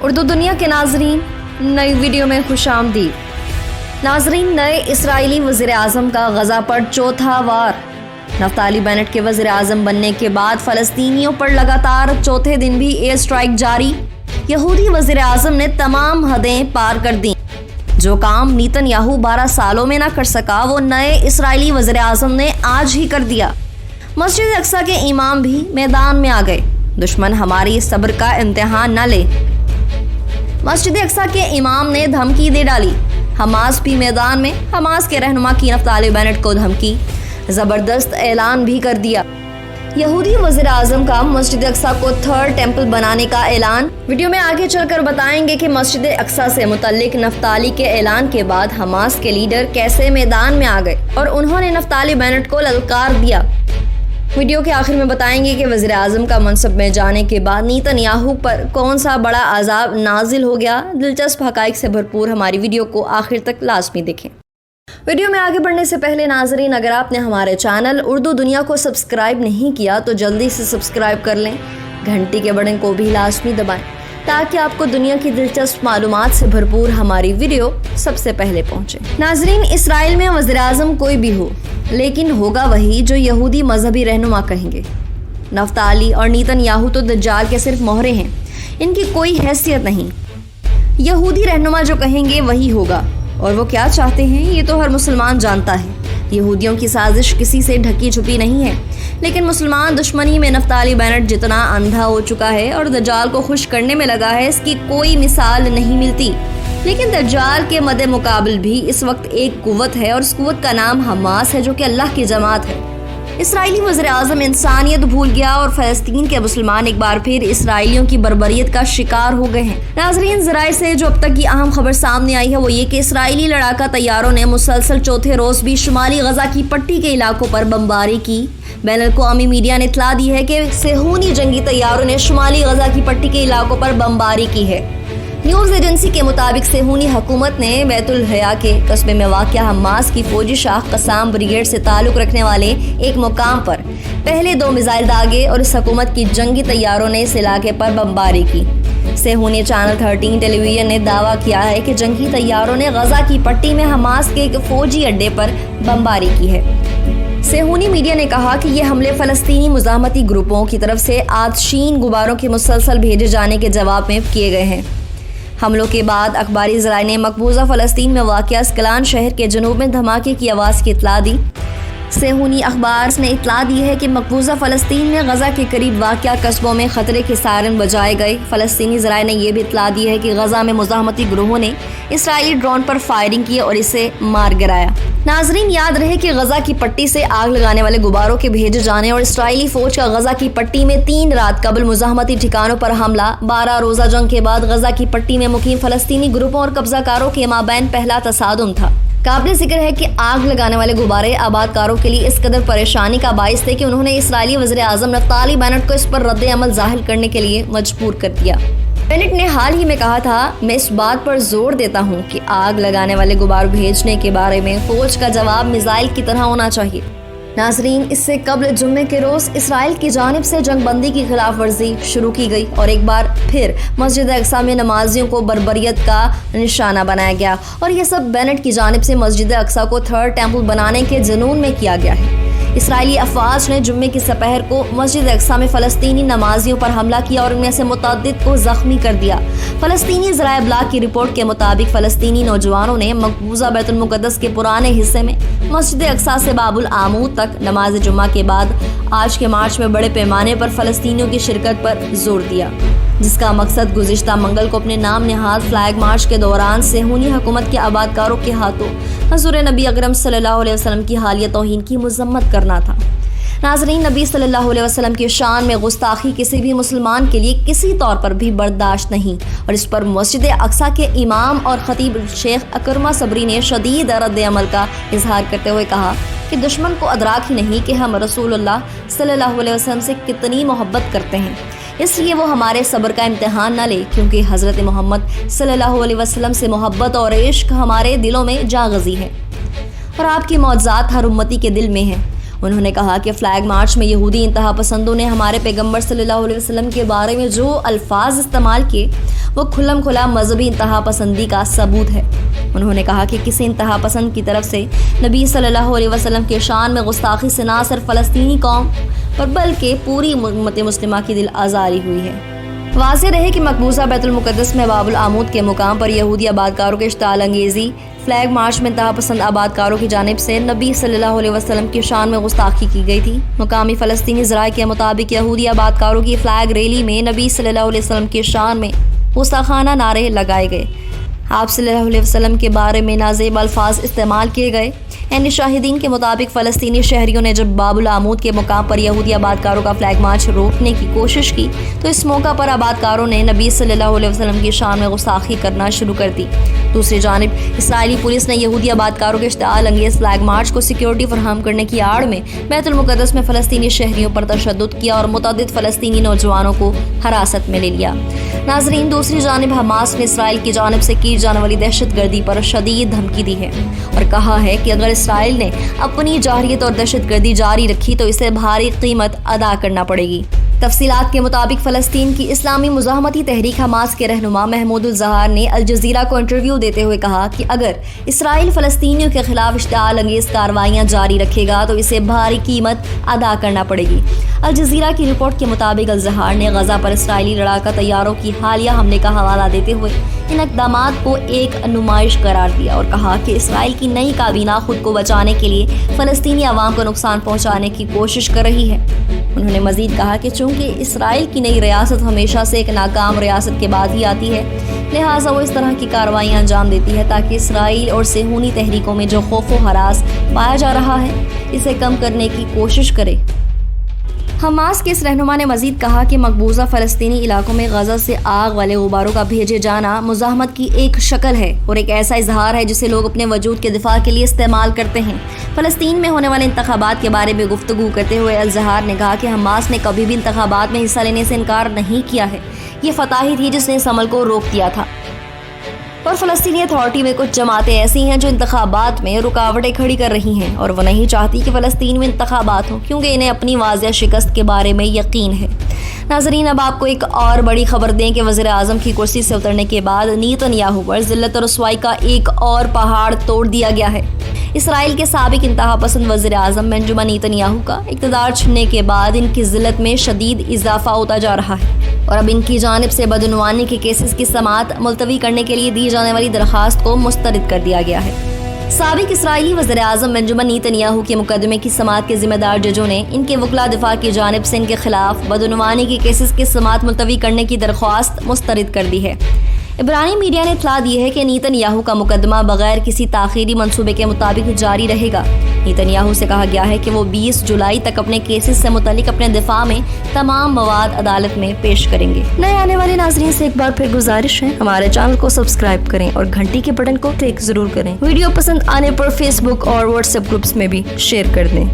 उर्दू दुनिया के नाजरीन, नई वीडियो में खुशामदीद। नाजरीन, नए इसराइली वज़ीर-ए-आज़म का गज़ा पर चौथा वार। नफ्ताली बेनेट के वज़ीर-ए-आज़म बनने के बाद फ़लस्तीनियों पर लगातार चौथे दिन भी एयर स्ट्राइक जारी। यहूदी वज़ीर-ए-आज़म ने तमाम हदें पार कर दी। जो काम नेतन्याहू 12 सालों में ना कर सका, वो नए इसराइली वज़ीर-ए-आज़म ने आज ही कर दिया। मस्जिद अक्सा के इमाम भी मैदान में आ गए। दुश्मन हमारी सब्र का इम्तिहान न ले। मस्जिद अक्सा के इमाम ने धमकी दे डाली। हमास भी मैदान में। हमास के रहनुमा की नफ्ताली बेनेट को धमकी, ज़बरदस्त ऐलान भी कर दिया। यहूदी वज़ीर आज़म का मस्जिद अक्सा को थर्ड टेम्पल बनाने का ऐलान। वीडियो में आगे चलकर बताएंगे कि मस्जिद अक्सा से मुतल्लिक नफ्ताली के ऐलान के बाद हमास के लीडर कैसे मैदान में आ गए और उन्होंने नफ्ताली बेनेट को ललकार दिया। वीडियो के आखिर में बताएंगे कि वज़ीर आज़म का मनसब में जाने के बाद नेतन्याहू पर कौन सा बड़ा अज़ाब नाजिल हो गया। दिलचस्प हक़ाइक़ से भरपूर हमारी वीडियो को आखिर तक लाज़मी देखें। वीडियो में आगे बढ़ने से पहले नाज़रीन, अगर आपने हमारे चैनल उर्दू दुनिया को सब्सक्राइब नहीं किया तो जल्दी से सब्सक्राइब कर लें। घंटी के बटन को भी लाजमी दबाएं ताकि आपको दुनिया की दिलचस्प मालूमात से भरपूर हमारी वीडियो सबसे पहले पहुंचे। नाज़रीन, इसराइल में वज़ीर आज़म कोई भी हो, लेकिन होगा वही जो यहूदी मजहबी रहनुमा कहेंगे। नफ्ताली और नेतन्याहू तो दज्जाल के सिर्फ मोहरे हैं, इनकी कोई हैसियत नहीं। यहूदी रहनुमा जो कहेंगे वही होगा, और वो क्या चाहते हैं ये तो हर मुसलमान जानता है। यहूदियों की साजिश किसी से ढकी छुपी नहीं है, लेकिन मुसलमान दुश्मनी में नफ्ताली बेनेट जितना अंधा हो चुका है और दज्जाल को खुश करने में लगा है, इसकी कोई मिसाल नहीं मिलती। लेकिन दज्जाल के मद्दे मुकाबिल भी इस वक्त एक कुव्वत है, और उस कुव्वत का नाम हमास है, जो कि अल्लाह की जमात है। इसराइली वज़ीर आज़म इंसानियत भूल गया और फ़लस्तीन के मुसलमान एक बार फिर इसराइलियों की बर्बरियत का शिकार हो गए हैं। नाज़रीन, ज़राए से जो अब तक की अहम खबर सामने आई है वो ये कि इसराइली लड़ाका तैयारों ने मुसलसल चौथे रोज़ भी शुमाली गज़ा की पट्टी के इलाकों पर बमबारी की। बैनुल-अक़वामी मीडिया ने इत्तला दी है कि सेहूनी जंगी तैयारों ने शुमाली गज़ा की पट्टी के इलाकों पर बमबारी की है। न्यूज़ एजेंसी के मुताबिक सेहूनी हुकूमत ने बैतुल हया के कस्बे में वाक़िया हमास की फौजी शाख कसाम ब्रिगेड से ताल्लुक़ रखने वाले एक मुकाम पर पहले 2 मिसाइल दागे और इस हुकूमत की जंगी तैयारों ने इस इलाके पर बमबारी की। सेहूनी चैनल 13 टेलीविजन ने दावा किया है कि जंगी तैयारों ने गज़ा की पट्टी में हमास के एक फ़ौजी अड्डे पर बमबारी की है। सेहूनी मीडिया ने कहा कि ये हमले फ़लस्तीनी मुज़ाहमती ग्रुपों की तरफ से आतशीन गुबारों के मुसलसल भेजे जाने के जवाब में किए गए हैं। हमलों के बाद अखबारी ज़राए ने मकबूजा फ़लस्तीन में वाक़िया अस्कलान शहर के जनूब में धमाके की आवाज़ की इत्तला दी। सेहूनी अखबार ने इत्तला दी है कि मकबूजा फ़लस्तीन में गज़ा के करीब वाक़िया कस्बों में ख़तरे के सायरन बजाए गए। फ़लस्तीनी ज़राए ने यह भी इत्तला दी है कि गज़ा में मुज़ाहमती ग्रोहों ने इसराइली ड्रोन पर फायरिंग की और इसे मार गिराया। नाजरीन, याद रहे कि गज़ा की पट्टी से आग लगाने वाले गुबारों के भेजे जाने और इसराइली फ़ौज का गज़ा की पट्टी में 3 रात कबल मुज़ाहमती ठिकानों पर हमला 12 रोज़ा जंग के बाद गज़ा की पट्टी में मुकीम फ़लस्तीनी ग्रुपों और कब्ज़ाकारों के माबैन पहला तसादुम था। काबिल ज़िक्र है कि आग लगाने वाले गुब्बारे आबादकारों के लिए इस कदर परेशानी का बाइस थे कि उन्होंने इसराइली वज़ीर आज़म नफ्ताली बेनेट को इस पर रद्द अमल ज़ाहिर करने के लिए मजबूर कर दिया। बेनेट ने हाल ही में कहा था, मैं इस बात पर जोर देता हूँ कि आग लगाने वाले गुब्बार भेजने के बारे में फ़ौज का जवाब मिसाइल की तरह होना चाहिए। नाजरीन, इससे कबल जुम्मे के रोज़ इसराइल की जानिब से जंगबंदी की खिलाफ वर्जी शुरू की गई और एक बार फिर मस्जिद अक्सा में नमाजियों को बर्बरियत का निशाना बनाया गया, और यह सब बेनेट की जानिब से मस्जिद अक्सा को थर्ड टेम्पल बनाने के जुनून में किया गया है। इसराइली अफवाज ने जुम्मे की सपहर को मस्जिद अक्सा में फ़लस्तीनी नमाजियों पर हमला किया और उनमें से मुतअद्दिद को ज़ख्मी कर दिया। फ़लस्तीनी ज़राए इब्लाग की रिपोर्ट के मुताबिक फ़लस्तीनी नौजवानों ने मकबूजा बैतुल मुक़द्दस के पुराने हिस्से में मस्जिद अक्सा से बाबुल आमूद तक नमाज जुम्मा के बाद आज के मार्च में बड़े पैमाने पर फ़लस्तीनियों की शिरकत पर जोर दिया, जिसका मकसद गुज़िश्ता मंगल को अपने नाम निहाद फ्लैग मार्च के दौरान सेहूनी हुकूमत के आबादकारों के हाथों हज़ूर नबी अकरम सल्लल्लाहु अलैहि वसल्लम की हालिया तौहीन की मज़म्मत करना था। नाज़रीन, नबी सल्लल्लाहु अलैहि वसल्लम की शान में गुस्ताखी किसी भी मुसलमान के लिए किसी तौर पर भी बर्दाश्त नहीं, और इस पर मस्जिद अक्सा के इमाम और ख़तीब शेख अकरमा सबरी ने शदीद रद्द अमल का इजहार करते हुए कहा कि दुश्मन को अदराक ही नहीं कि हम रसूलुल्लाह सल्लल्लाहु अलैहि वसल्लम से कितनी मोहब्बत करते हैं, इसलिए वो हमारे सब्र का इम्तिहान न ले, क्योंकि हज़रत मोहम्मद सल्लल्लाहु अलैहि वसल्लम से मोहब्बत और इश्क हमारे दिलों में जागज़ी है और आपकी मौज़ात हर उम्मती के दिल में है। उन्होंने कहा कि फ्लैग मार्च में यहूदी इंतहा पसंदों ने हमारे पैगम्बर सल्लल्लाहु अलैहि वसल्लम के बारे में जो अल्फाज इस्तेमाल किए وہ کھلم کھلا مذہبی انتہا پسندی کا ثبوت ہے۔ انہوں نے کہا کہ کسی انتہا پسند کی طرف سے نبی صلی اللہ علیہ وسلم کے شان میں گستاخی سے نہ صرف فلسطینی قوم پر بلکہ پوری امت مسلمہ کی دل آزاری ہوئی ہے۔ واضح رہے کہ مقبوضہ بیت المقدس میں باب العمود کے مقام پر یہودی آبادکاروں کے اشتعال انگیزی فلیگ مارچ میں انتہا پسند آبادکاروں کی جانب سے نبی صلی اللہ علیہ وسلم کی شان میں گستاخی کی گئی تھی۔ مقامی فلسطینی ذرائع کے مطابق یہودی آبادکاروں کی فلیگ ریلی میں نبی صلی اللہ علیہ وسلم کی شان میں گستاخانہ نعرے لگائے گئے، آپ صلی اللہ علیہ وسلم کے بارے میں نازیب الفاظ استعمال کیے گئے۔ یعنی شاہدین کے مطابق فلسطینی شہریوں نے جب باب العمود کے مقام پر یہودی آبادکاروں کا فلیگ مارچ روکنے کی کوشش کی تو اس موقع پر آبادکاروں نے نبی صلی اللہ علیہ وسلم کی شان میں گستاخی کرنا شروع کر دی۔ دوسری جانب اسرائیلی پولیس نے یہودی آبادکاروں کے اشتعال انگیز فلیگ مارچ کو سیکیورٹی فراہم کرنے کی آڑ میں بیت المقدس میں فلسطینی شہریوں پر تشدد کیا اور متعدد فلسطینی نوجوانوں کو حراست میں لے لیا۔ ناظرین، دوسری جانب حماس نے اسرائیل کی جانب سے کی جانے والی دہشت گردی پر شدید دھمکی دی ہے اور کہا ہے کہ اگر اسرائیل نے اپنی جارحیت اور دہشت گردی جاری رکھی تو اسے بھاری قیمت ادا کرنا پڑے گی۔ تفصیلات کے مطابق فلسطین کی اسلامی مزاحمتی تحریک حماس کے رہنما محمود الزہار نے الجزیرہ کو انٹرویو دیتے ہوئے کہا کہ اگر اسرائیل فلسطینیوں کے خلاف اشتعال انگیز کارروائیاں جاری رکھے گا تو اسے بھاری قیمت ادا کرنا پڑے گی۔ الجزیرہ کی رپورٹ کے مطابق الزہار نے غزہ پر اسرائیلی لڑاکا طیاروں کی حالیہ حملے کا حوالہ دیتے ہوئے ان اقدامات کو ایک نمائش قرار دیا اور کہا کہ اسرائیل کی نئی کابینہ خود کو بچانے کے لیے فلسطینی عوام کو نقصان پہنچانے کی کوشش کر رہی ہے۔ انہوں نے مزید کہا کہ چونکہ اسرائیل کی نئی ریاست ہمیشہ سے ایک ناکام ریاست کے بعد ہی آتی ہے، لہٰذا وہ اس طرح کی کارروائیاں انجام دیتی ہے تاکہ اسرائیل اور صہیونی تحریکوں میں جو خوف و ہراس پایا جا رہا ہے اسے کم کرنے کی کوشش کرے۔ حماس کے اس رہنما نے مزید کہا کہ مقبوضہ فلسطینی علاقوں میں غزہ سے آگ والے غباروں کا بھیجے جانا مزاحمت کی ایک شکل ہے اور ایک ایسا اظہار ہے جسے لوگ اپنے وجود کے دفاع کے لیے استعمال کرتے ہیں۔ فلسطین میں ہونے والے انتخابات کے بارے میں گفتگو کرتے ہوئے الزہار نے کہا کہ حماس نے کبھی بھی انتخابات میں حصہ لینے سے انکار نہیں کیا ہے، یہ فتح ہی تھی جس نے اس عمل کو روک دیا تھا۔ اور فلسطینی اتھارٹی میں کچھ جماعتیں ایسی ہیں جو انتخابات میں رکاوٹیں کھڑی کر رہی ہیں اور وہ نہیں چاہتی کہ فلسطین میں انتخابات ہوں کیونکہ انہیں اپنی واضح شکست کے بارے میں یقین ہے۔ ناظرین، اب آپ کو ایک اور بڑی خبر دیں کہ وزیر اعظم کی کرسی سے اترنے کے بعد نیتن یاہو پر ذلت اور رسوائی کا ایک اور پہاڑ توڑ دیا گیا ہے۔ اسرائیل کے سابق انتہا پسند وزیر اعظم بنجمن نیتن یاہو کا اقتدار چھننے کے بعد ان کی ذلت میں شدید اضافہ ہوتا جا رہا ہے اور اب ان کی جانب سے بدعنوانی کے کیسز کی سماعت ملتوی کرنے کے لیے دی جانے والی درخواست کو مسترد کر دیا گیا ہے۔ سابق اسرائیلی وزیر اعظم بنجمن نیتن یاہو کے مقدمے کی سماعت کے ذمہ دار ججوں نے ان کے وکلاء دفاع کی جانب سے ان کے خلاف بدعنوانی کے کیسز کی سماعت ملتوی کرنے کی درخواست مسترد کر دی ہے۔ عبرانی میڈیا نے اطلاع دی ہے کہ نیتن یاہو کا مقدمہ بغیر کسی تاخیری منصوبے کے مطابق جاری رہے گا۔ نیتن یاہو سے کہا گیا ہے کہ وہ 20 جولائی تک اپنے کیسز سے متعلق اپنے دفاع میں تمام مواد عدالت میں پیش کریں گے۔ نئے آنے والے ناظرین سے ایک بار پھر گزارش ہے، ہمارے چینل کو سبسکرائب کریں اور گھنٹی کے بٹن کو کلک ضرور کریں۔ ویڈیو پسند آنے پر فیس بک اور واٹس ایپ گروپس میں بھی شیئر کر دیں۔